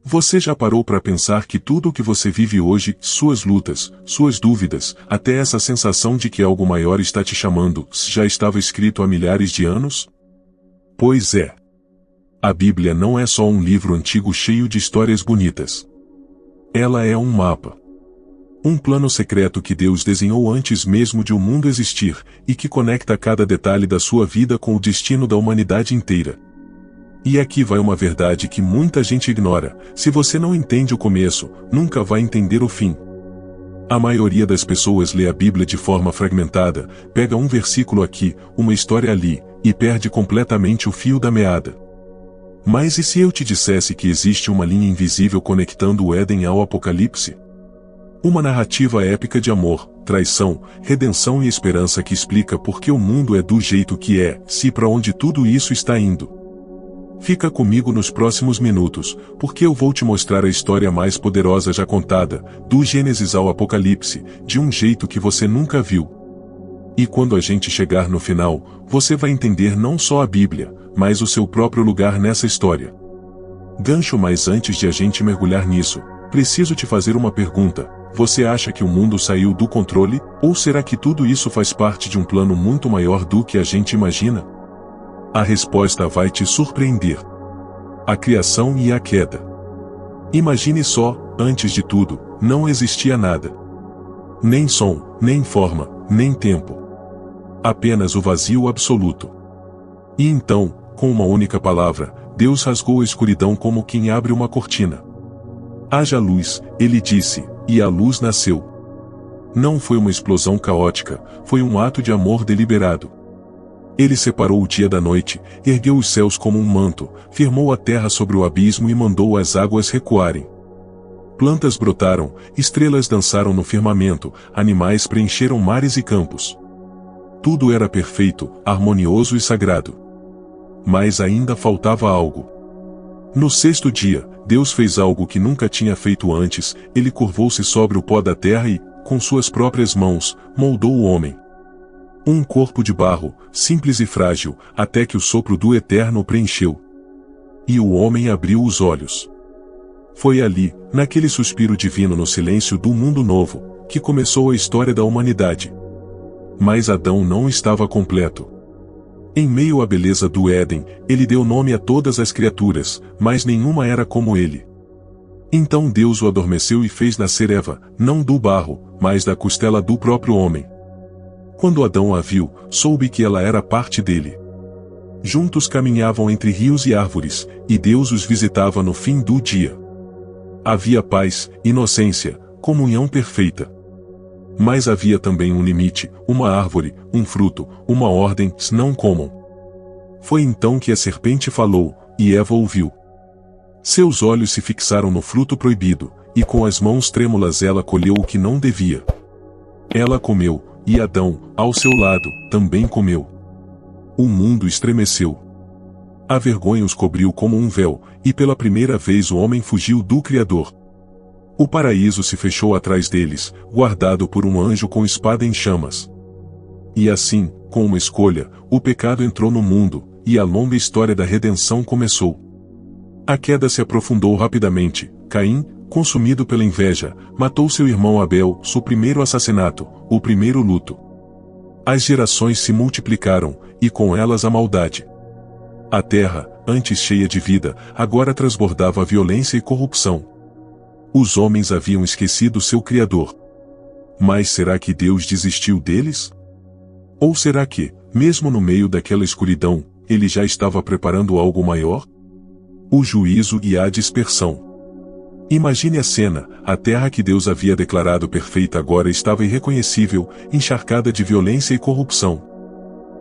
Você já parou para pensar que tudo o que você vive hoje, suas lutas, suas dúvidas, até essa sensação de que algo maior está te chamando, já estava escrito há milhares de anos? Pois é. A Bíblia não é só um livro antigo cheio de histórias bonitas. Ela é um mapa. Um plano secreto que Deus desenhou antes mesmo de o mundo existir, e que conecta cada detalhe da sua vida com o destino da humanidade inteira. E aqui vai uma verdade que muita gente ignora: se você não entende o começo, nunca vai entender o fim. A maioria das pessoas lê a Bíblia de forma fragmentada, pega um versículo aqui, uma história ali, e perde completamente o fio da meada. Mas e se eu te dissesse que existe uma linha invisível conectando o Éden ao Apocalipse? Uma narrativa épica de amor, traição, redenção e esperança que explica por que o mundo é do jeito que é, e para onde tudo isso está indo. Fica comigo nos próximos minutos, porque eu vou te mostrar a história mais poderosa já contada, do Gênesis ao Apocalipse, de um jeito que você nunca viu. E quando a gente chegar no final, você vai entender não só a Bíblia, mas o seu próprio lugar nessa história. Gancho, mas antes de a gente mergulhar nisso, preciso te fazer uma pergunta: você acha que o mundo saiu do controle, ou será que tudo isso faz parte de um plano muito maior do que a gente imagina? A resposta vai te surpreender. A criação e a queda. Imagine só, antes de tudo, não existia nada. Nem som, nem forma, nem tempo. Apenas o vazio absoluto. E então, com uma única palavra, Deus rasgou a escuridão como quem abre uma cortina. Haja luz, ele disse, e a luz nasceu. Não foi uma explosão caótica, foi um ato de amor deliberado. Ele separou o dia da noite, ergueu os céus como um manto, firmou a terra sobre o abismo e mandou as águas recuarem. Plantas brotaram, estrelas dançaram no firmamento, animais preencheram mares e campos. Tudo era perfeito, harmonioso e sagrado. Mas ainda faltava algo. No sexto dia, Deus fez algo que nunca tinha feito antes: ele curvou-se sobre o pó da terra e, com suas próprias mãos, moldou o homem. Um corpo de barro, simples e frágil, até que o sopro do Eterno o preencheu. E o homem abriu os olhos. Foi ali, naquele suspiro divino no silêncio do mundo novo, que começou a história da humanidade. Mas Adão não estava completo. Em meio à beleza do Éden, ele deu nome a todas as criaturas, mas nenhuma era como ele. Então Deus o adormeceu e fez nascer Eva, não do barro, mas da costela do próprio homem. Quando Adão a viu, soube que ela era parte dele. Juntos caminhavam entre rios e árvores, e Deus os visitava no fim do dia. Havia paz, inocência, comunhão perfeita. Mas havia também um limite, uma árvore, um fruto, uma ordem: não comam. Foi então que a serpente falou, e Eva ouviu. Seus olhos se fixaram no fruto proibido, e com as mãos trêmulas ela colheu o que não devia. Ela comeu, e Adão, ao seu lado, também comeu. O mundo estremeceu. A vergonha os cobriu como um véu, e pela primeira vez o homem fugiu do Criador. O paraíso se fechou atrás deles, guardado por um anjo com espada em chamas. E assim, com uma escolha, o pecado entrou no mundo, e a longa história da redenção começou. A queda se aprofundou rapidamente. Caim, consumido pela inveja, matou seu irmão Abel, seu primeiro assassinato, o primeiro luto. As gerações se multiplicaram, e com elas a maldade. A terra, antes cheia de vida, agora transbordava violência e corrupção. Os homens haviam esquecido seu Criador. Mas será que Deus desistiu deles? Ou será que, mesmo no meio daquela escuridão, ele já estava preparando algo maior? O juízo e a dispersão. Imagine a cena: a terra que Deus havia declarado perfeita agora estava irreconhecível, encharcada de violência e corrupção.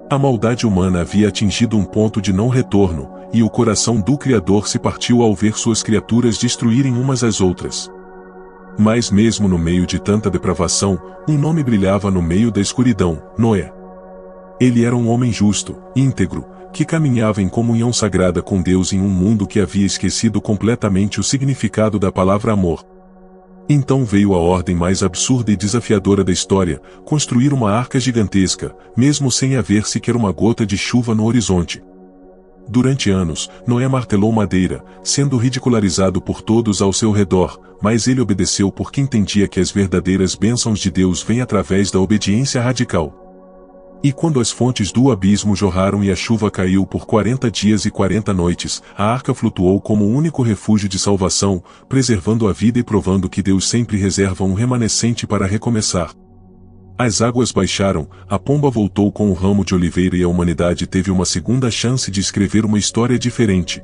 A maldade humana havia atingido um ponto de não retorno, e o coração do Criador se partiu ao ver suas criaturas destruírem umas às outras. Mas mesmo no meio de tanta depravação, um nome brilhava no meio da escuridão: Noé. Ele era um homem justo, íntegro, que caminhava em comunhão sagrada com Deus em um mundo que havia esquecido completamente o significado da palavra amor. Então veio a ordem mais absurda e desafiadora da história: construir uma arca gigantesca, mesmo sem haver sequer uma gota de chuva no horizonte. Durante anos, Noé martelou madeira, sendo ridicularizado por todos ao seu redor, mas ele obedeceu porque entendia que as verdadeiras bênçãos de Deus vêm através da obediência radical. E quando as fontes do abismo jorraram e a chuva caiu por 40 dias e 40 noites, a arca flutuou como o único refúgio de salvação, preservando a vida e provando que Deus sempre reserva um remanescente para recomeçar. As águas baixaram, a pomba voltou com o ramo de oliveira e a humanidade teve uma segunda chance de escrever uma história diferente.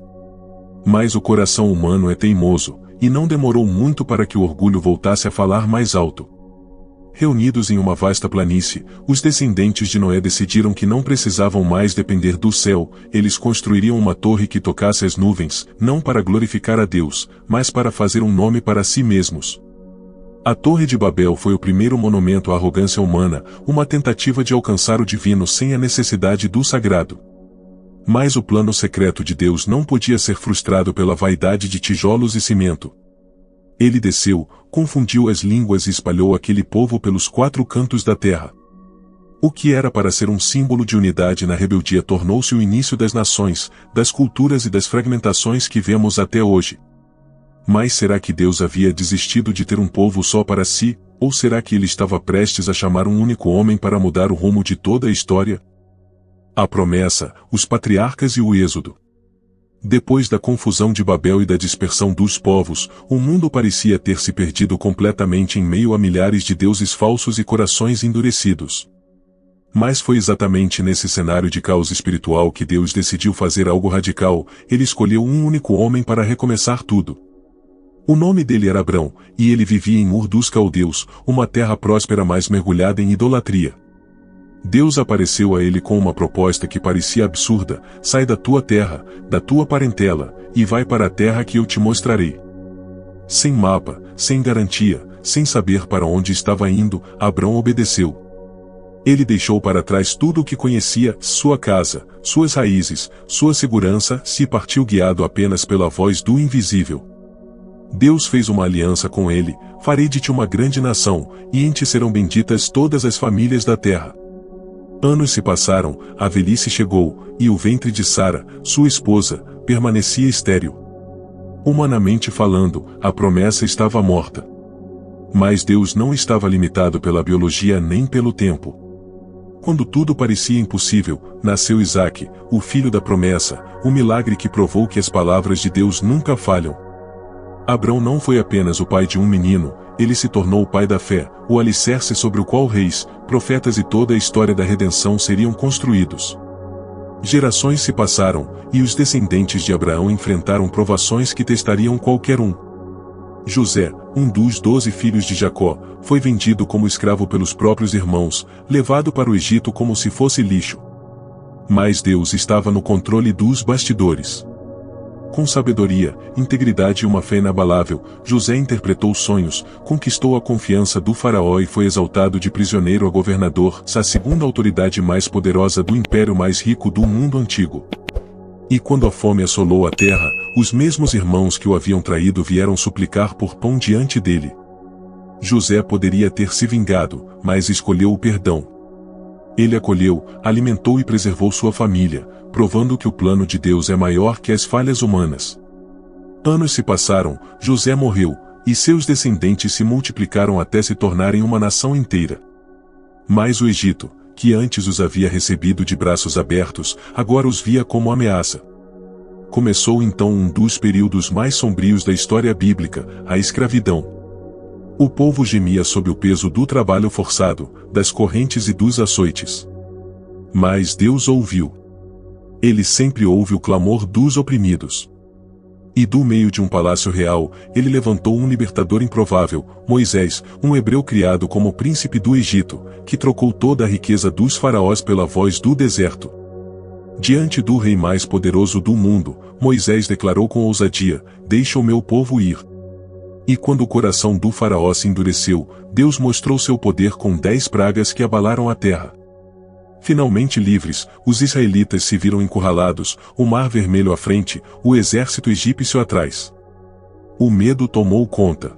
Mas o coração humano é teimoso, e não demorou muito para que o orgulho voltasse a falar mais alto. Reunidos em uma vasta planície, os descendentes de Noé decidiram que não precisavam mais depender do céu, eles construiriam uma torre que tocasse as nuvens, não para glorificar a Deus, mas para fazer um nome para si mesmos. A Torre de Babel foi o primeiro monumento à arrogância humana, uma tentativa de alcançar o divino sem a necessidade do sagrado. Mas o plano secreto de Deus não podia ser frustrado pela vaidade de tijolos e cimento. Ele desceu, confundiu as línguas e espalhou aquele povo pelos 4 cantos da terra. O que era para ser um símbolo de unidade na rebeldia tornou-se o início das nações, das culturas e das fragmentações que vemos até hoje. Mas será que Deus havia desistido de ter um povo só para si, ou será que ele estava prestes a chamar um único homem para mudar o rumo de toda a história? A promessa, os patriarcas e o êxodo. Depois da confusão de Babel e da dispersão dos povos, o mundo parecia ter se perdido completamente em meio a milhares de deuses falsos e corações endurecidos. Mas foi exatamente nesse cenário de caos espiritual que Deus decidiu fazer algo radical, ele escolheu um único homem para recomeçar tudo. O nome dele era Abrão, e ele vivia em Ur dos Caldeus, uma terra próspera mas mergulhada em idolatria. Deus apareceu a ele com uma proposta que parecia absurda: sai da tua terra, da tua parentela, e vai para a terra que eu te mostrarei. Sem mapa, sem garantia, sem saber para onde estava indo, Abrão obedeceu. Ele deixou para trás tudo o que conhecia, sua casa, suas raízes, sua segurança, se partiu guiado apenas pela voz do invisível. Deus fez uma aliança com ele: farei de ti uma grande nação, e em ti serão benditas todas as famílias da terra. Anos se passaram, a velhice chegou, e o ventre de Sara, sua esposa, permanecia estéril. Humanamente falando, a promessa estava morta. Mas Deus não estava limitado pela biologia nem pelo tempo. Quando tudo parecia impossível, nasceu Isaque, o filho da promessa, o milagre que provou que as palavras de Deus nunca falham. Abrão não foi apenas o pai de um menino, ele se tornou o pai da fé, o alicerce sobre o qual reis, profetas e toda a história da redenção seriam construídos. Gerações se passaram, e os descendentes de Abraão enfrentaram provações que testariam qualquer um. José, um dos 12 filhos de Jacó, foi vendido como escravo pelos próprios irmãos, levado para o Egito como se fosse lixo. Mas Deus estava no controle dos bastidores. Com sabedoria, integridade e uma fé inabalável, José interpretou sonhos, conquistou a confiança do faraó e foi exaltado de prisioneiro a governador, a segunda autoridade mais poderosa do império mais rico do mundo antigo. E quando a fome assolou a terra, os mesmos irmãos que o haviam traído vieram suplicar por pão diante dele. José poderia ter se vingado, mas escolheu o perdão. Ele acolheu, alimentou e preservou sua família, provando que o plano de Deus é maior que as falhas humanas. Anos se passaram, José morreu, e seus descendentes se multiplicaram até se tornarem uma nação inteira. Mas o Egito, que antes os havia recebido de braços abertos, agora os via como ameaça. Começou então um dos períodos mais sombrios da história bíblica, a escravidão. O povo gemia sob o peso do trabalho forçado, das correntes e dos açoites. Mas Deus ouviu. Ele sempre ouve o clamor dos oprimidos. E do meio de um palácio real, ele levantou um libertador improvável, Moisés, um hebreu criado como príncipe do Egito, que trocou toda a riqueza dos faraós pela voz do deserto. Diante do rei mais poderoso do mundo, Moisés declarou com ousadia: deixa o meu povo ir. E quando o coração do faraó se endureceu, Deus mostrou seu poder com 10 pragas que abalaram a terra. Finalmente livres, os israelitas se viram encurralados, o mar vermelho à frente, o exército egípcio atrás. O medo tomou conta.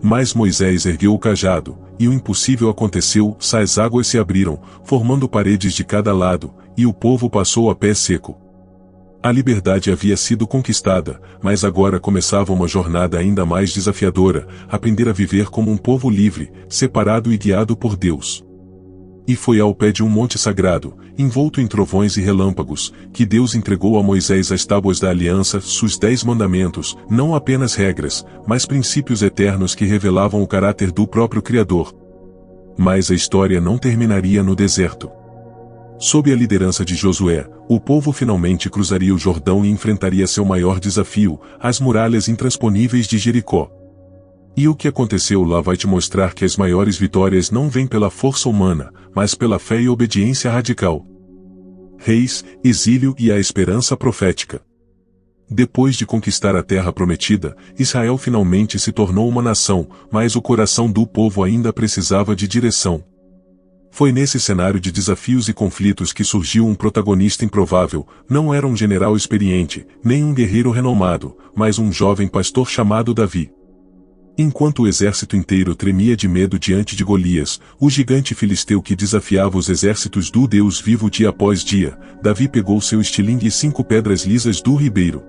Mas Moisés ergueu o cajado, e o impossível aconteceu: as águas se abriram, formando paredes de cada lado, e o povo passou a pé seco. A liberdade havia sido conquistada, mas agora começava uma jornada ainda mais desafiadora, aprender a viver como um povo livre, separado e guiado por Deus. E foi ao pé de um monte sagrado, envolto em trovões e relâmpagos, que Deus entregou a Moisés as tábuas da aliança, os 10 mandamentos, não apenas regras, mas princípios eternos que revelavam o caráter do próprio Criador. Mas a história não terminaria no deserto. Sob a liderança de Josué, o povo finalmente cruzaria o Jordão e enfrentaria seu maior desafio, as muralhas intransponíveis de Jericó. E o que aconteceu lá vai te mostrar que as maiores vitórias não vêm pela força humana, mas pela fé e obediência radical. Reis, exílio e a esperança profética. Depois de conquistar a terra prometida, Israel finalmente se tornou uma nação, mas o coração do povo ainda precisava de direção. Foi nesse cenário de desafios e conflitos que surgiu um protagonista improvável. Não era um general experiente, nem um guerreiro renomado, mas um jovem pastor chamado Davi. Enquanto o exército inteiro tremia de medo diante de Golias, o gigante filisteu que desafiava os exércitos do Deus vivo dia após dia, Davi pegou seu estilingue e 5 pedras lisas do ribeiro.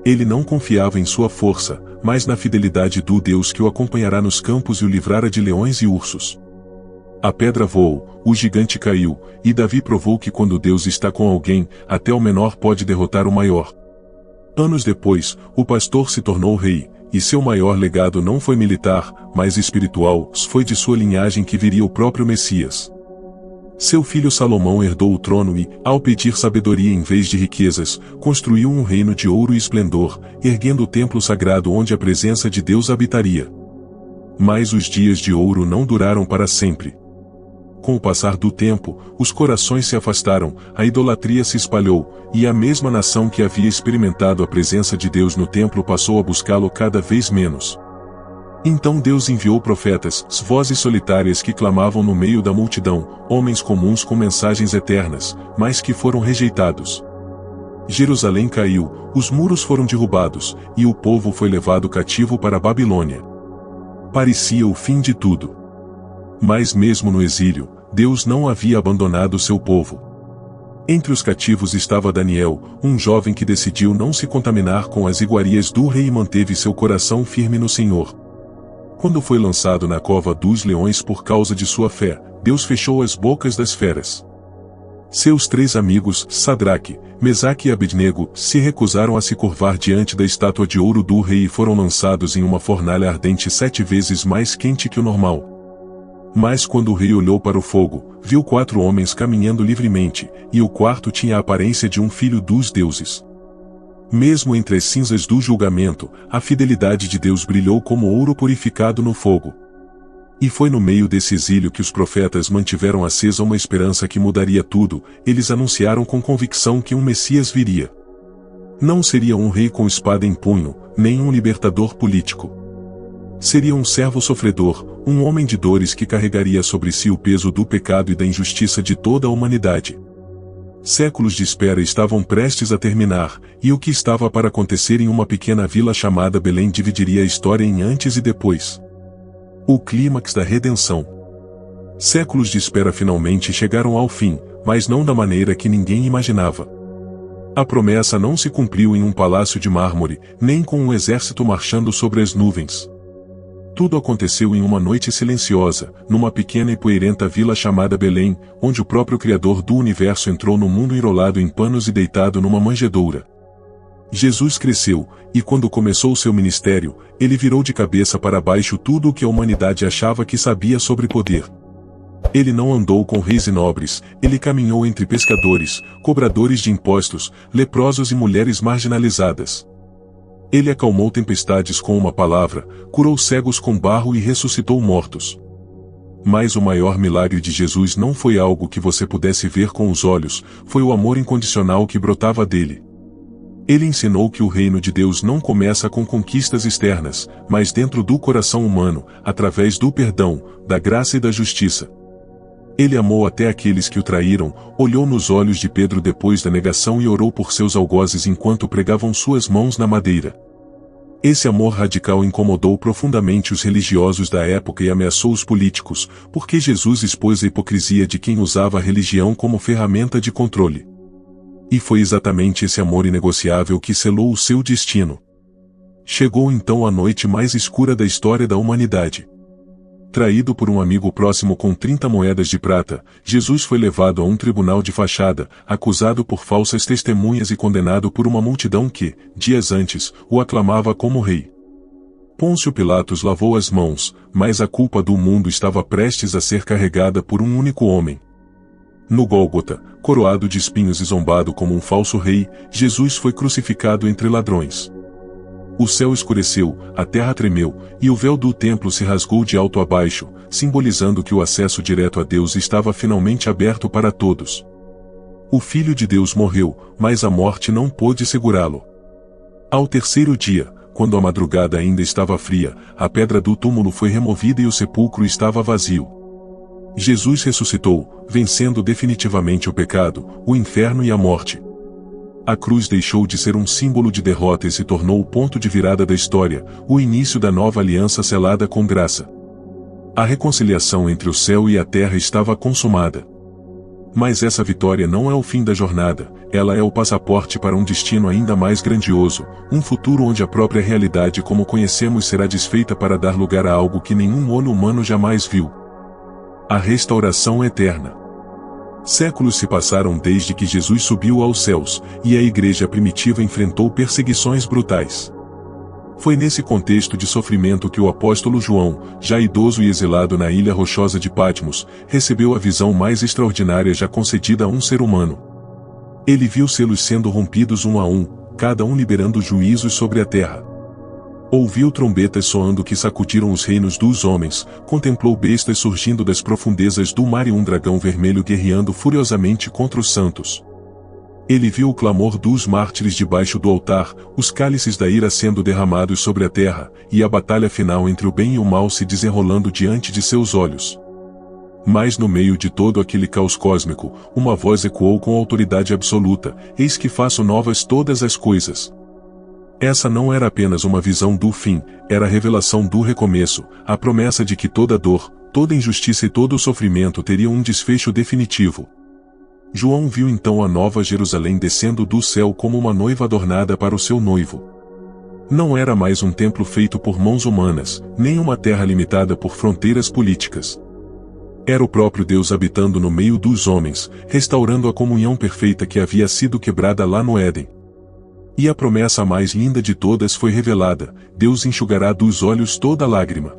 Ele não confiava em sua força, mas na fidelidade do Deus que o acompanhará nos campos e o livrara de leões e ursos. A pedra voou, o gigante caiu, e Davi provou que quando Deus está com alguém, até o menor pode derrotar o maior. Anos depois, o pastor se tornou rei, e seu maior legado não foi militar, mas espiritual, foi de sua linhagem que viria o próprio Messias. Seu filho Salomão herdou o trono e, ao pedir sabedoria em vez de riquezas, construiu um reino de ouro e esplendor, erguendo o templo sagrado onde a presença de Deus habitaria. Mas os dias de ouro não duraram para sempre. Com o passar do tempo, os corações se afastaram, a idolatria se espalhou, e a mesma nação que havia experimentado a presença de Deus no templo passou a buscá-lo cada vez menos. Então Deus enviou profetas, vozes solitárias que clamavam no meio da multidão, homens comuns com mensagens eternas, mas que foram rejeitados. Jerusalém caiu, os muros foram derrubados, e o povo foi levado cativo para a Babilônia. Parecia o fim de tudo. Mas mesmo no exílio, Deus não havia abandonado seu povo. Entre os cativos estava Daniel, um jovem que decidiu não se contaminar com as iguarias do rei e manteve seu coração firme no Senhor. Quando foi lançado na cova dos leões por causa de sua fé, Deus fechou as bocas das feras. Seus 3 amigos, Sadraque, Mesaque e Abednego, se recusaram a se curvar diante da estátua de ouro do rei e foram lançados em uma fornalha ardente 7 vezes mais quente que o normal. Mas quando o rei olhou para o fogo, viu 4 homens caminhando livremente, e o quarto tinha a aparência de um filho dos deuses. Mesmo entre as cinzas do julgamento, a fidelidade de Deus brilhou como ouro purificado no fogo. E foi no meio desse exílio que os profetas mantiveram acesa uma esperança que mudaria tudo. Eles anunciaram com convicção que um Messias viria. Não seria um rei com espada em punho, nem um libertador político. Seria um servo sofredor, um homem de dores que carregaria sobre si o peso do pecado e da injustiça de toda a humanidade. Séculos de espera estavam prestes a terminar, e o que estava para acontecer em uma pequena vila chamada Belém dividiria a história em antes e depois. O clímax da redenção. Séculos de espera finalmente chegaram ao fim, mas não da maneira que ninguém imaginava. A promessa não se cumpriu em um palácio de mármore, nem com um exército marchando sobre as nuvens. Tudo aconteceu em uma noite silenciosa, numa pequena e poeirenta vila chamada Belém, onde o próprio Criador do universo entrou no mundo enrolado em panos e deitado numa manjedoura. Jesus cresceu, e quando começou seu ministério, ele virou de cabeça para baixo tudo o que a humanidade achava que sabia sobre poder. Ele não andou com reis e nobres, ele caminhou entre pescadores, cobradores de impostos, leprosos e mulheres marginalizadas. Ele acalmou tempestades com uma palavra, curou cegos com barro e ressuscitou mortos. Mas o maior milagre de Jesus não foi algo que você pudesse ver com os olhos, foi o amor incondicional que brotava dele. Ele ensinou que o reino de Deus não começa com conquistas externas, mas dentro do coração humano, através do perdão, da graça e da justiça. Ele amou até aqueles que o traíram, olhou nos olhos de Pedro depois da negação e orou por seus algozes enquanto pregavam suas mãos na madeira. Esse amor radical incomodou profundamente os religiosos da época e ameaçou os políticos, porque Jesus expôs a hipocrisia de quem usava a religião como ferramenta de controle. E foi exatamente esse amor inegociável que selou o seu destino. Chegou então a noite mais escura da história da humanidade. Traído por um amigo próximo com 30 moedas de prata, Jesus foi levado a um tribunal de fachada, acusado por falsas testemunhas e condenado por uma multidão que, dias antes, o aclamava como rei. Pôncio Pilatos lavou as mãos, mas a culpa do mundo estava prestes a ser carregada por um único homem. No Gólgota, coroado de espinhos e zombado como um falso rei, Jesus foi crucificado entre ladrões. O céu escureceu, a terra tremeu, e o véu do templo se rasgou de alto a baixo, simbolizando que o acesso direto a Deus estava finalmente aberto para todos. O Filho de Deus morreu, mas a morte não pôde segurá-lo. Ao terceiro dia, quando a madrugada ainda estava fria, a pedra do túmulo foi removida e o sepulcro estava vazio. Jesus ressuscitou, vencendo definitivamente o pecado, o inferno e a morte. A cruz deixou de ser um símbolo de derrota e se tornou o ponto de virada da história, o início da nova aliança selada com graça. A reconciliação entre o céu e a terra estava consumada. Mas essa vitória não é o fim da jornada, ela é o passaporte para um destino ainda mais grandioso, um futuro onde a própria realidade como conhecemos será desfeita para dar lugar a algo que nenhum olho humano jamais viu. A restauração eterna. Séculos se passaram desde que Jesus subiu aos céus, e a igreja primitiva enfrentou perseguições brutais. Foi nesse contexto de sofrimento que o apóstolo João, já idoso e exilado na ilha rochosa de Patmos, recebeu a visão mais extraordinária já concedida a um ser humano. Ele viu selos sendo rompidos um a um, cada um liberando juízos sobre a terra. Ouviu trombetas soando que sacudiram os reinos dos homens, contemplou bestas surgindo das profundezas do mar e um dragão vermelho guerreando furiosamente contra os santos. Ele viu o clamor dos mártires debaixo do altar, os cálices da ira sendo derramados sobre a terra, e a batalha final entre o bem e o mal se desenrolando diante de seus olhos. Mas no meio de todo aquele caos cósmico, uma voz ecoou com autoridade absoluta: eis que faço novas todas as coisas. Essa não era apenas uma visão do fim, era a revelação do recomeço, a promessa de que toda dor, toda injustiça e todo sofrimento teriam um desfecho definitivo. João viu então a nova Jerusalém descendo do céu como uma noiva adornada para o seu noivo. Não era mais um templo feito por mãos humanas, nem uma terra limitada por fronteiras políticas. Era o próprio Deus habitando no meio dos homens, restaurando a comunhão perfeita que havia sido quebrada lá no Éden. E a promessa mais linda de todas foi revelada: Deus enxugará dos olhos toda lágrima.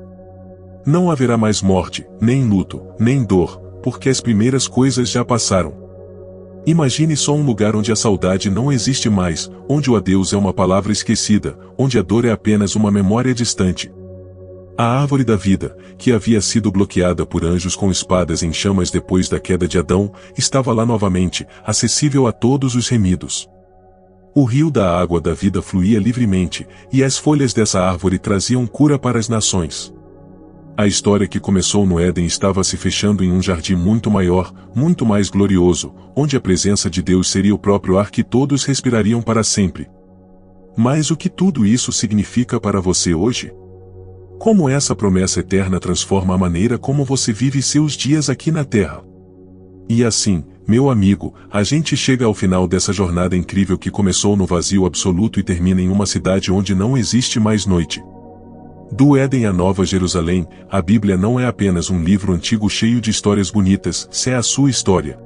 Não haverá mais morte, nem luto, nem dor, porque as primeiras coisas já passaram. Imagine só um lugar onde a saudade não existe mais, onde o adeus é uma palavra esquecida, onde a dor é apenas uma memória distante. A árvore da vida, que havia sido bloqueada por anjos com espadas em chamas depois da queda de Adão, estava lá novamente, acessível a todos os remidos. O rio da água da vida fluía livremente, e as folhas dessa árvore traziam cura para as nações. A história que começou no Éden estava se fechando em um jardim muito maior, muito mais glorioso, onde a presença de Deus seria o próprio ar que todos respirariam para sempre. Mas o que tudo isso significa para você hoje? Como essa promessa eterna transforma a maneira como você vive seus dias aqui na Terra? E assim, meu amigo, a gente chega ao final dessa jornada incrível que começou no vazio absoluto e termina em uma cidade onde não existe mais noite. Do Éden à Nova Jerusalém, a Bíblia não é apenas um livro antigo cheio de histórias bonitas, é a sua história.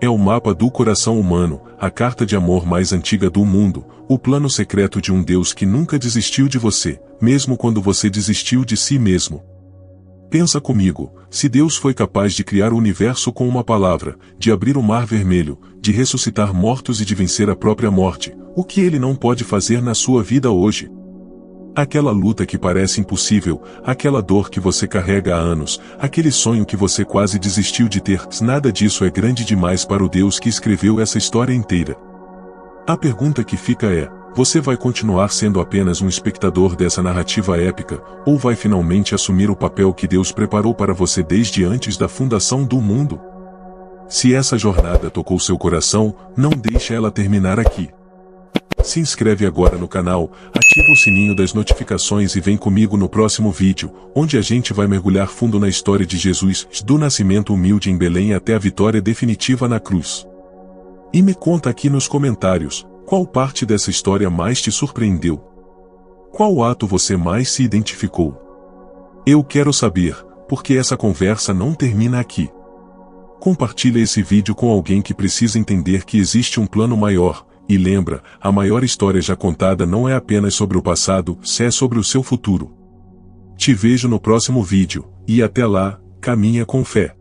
É o mapa do coração humano, a carta de amor mais antiga do mundo, o plano secreto de um Deus que nunca desistiu de você, mesmo quando você desistiu de si mesmo. Pensa comigo, se Deus foi capaz de criar o universo com uma palavra, de abrir o mar vermelho, de ressuscitar mortos e de vencer a própria morte, o que Ele não pode fazer na sua vida hoje? Aquela luta que parece impossível, aquela dor que você carrega há anos, aquele sonho que você quase desistiu de ter, nada disso é grande demais para o Deus que escreveu essa história inteira. A pergunta que fica é: você vai continuar sendo apenas um espectador dessa narrativa épica, ou vai finalmente assumir o papel que Deus preparou para você desde antes da fundação do mundo? Se essa jornada tocou seu coração, não deixe ela terminar aqui. Se inscreve agora no canal, ativa o sininho das notificações e vem comigo no próximo vídeo, onde a gente vai mergulhar fundo na história de Jesus, do nascimento humilde em Belém até a vitória definitiva na cruz. E me conta aqui nos comentários, qual parte dessa história mais te surpreendeu? Qual ato você mais se identificou? Eu quero saber, porque essa conversa não termina aqui. Compartilha esse vídeo com alguém que precisa entender que existe um plano maior, e lembra, a maior história já contada não é apenas sobre o passado, é sobre o seu futuro. Te vejo no próximo vídeo, e até lá, caminha com fé.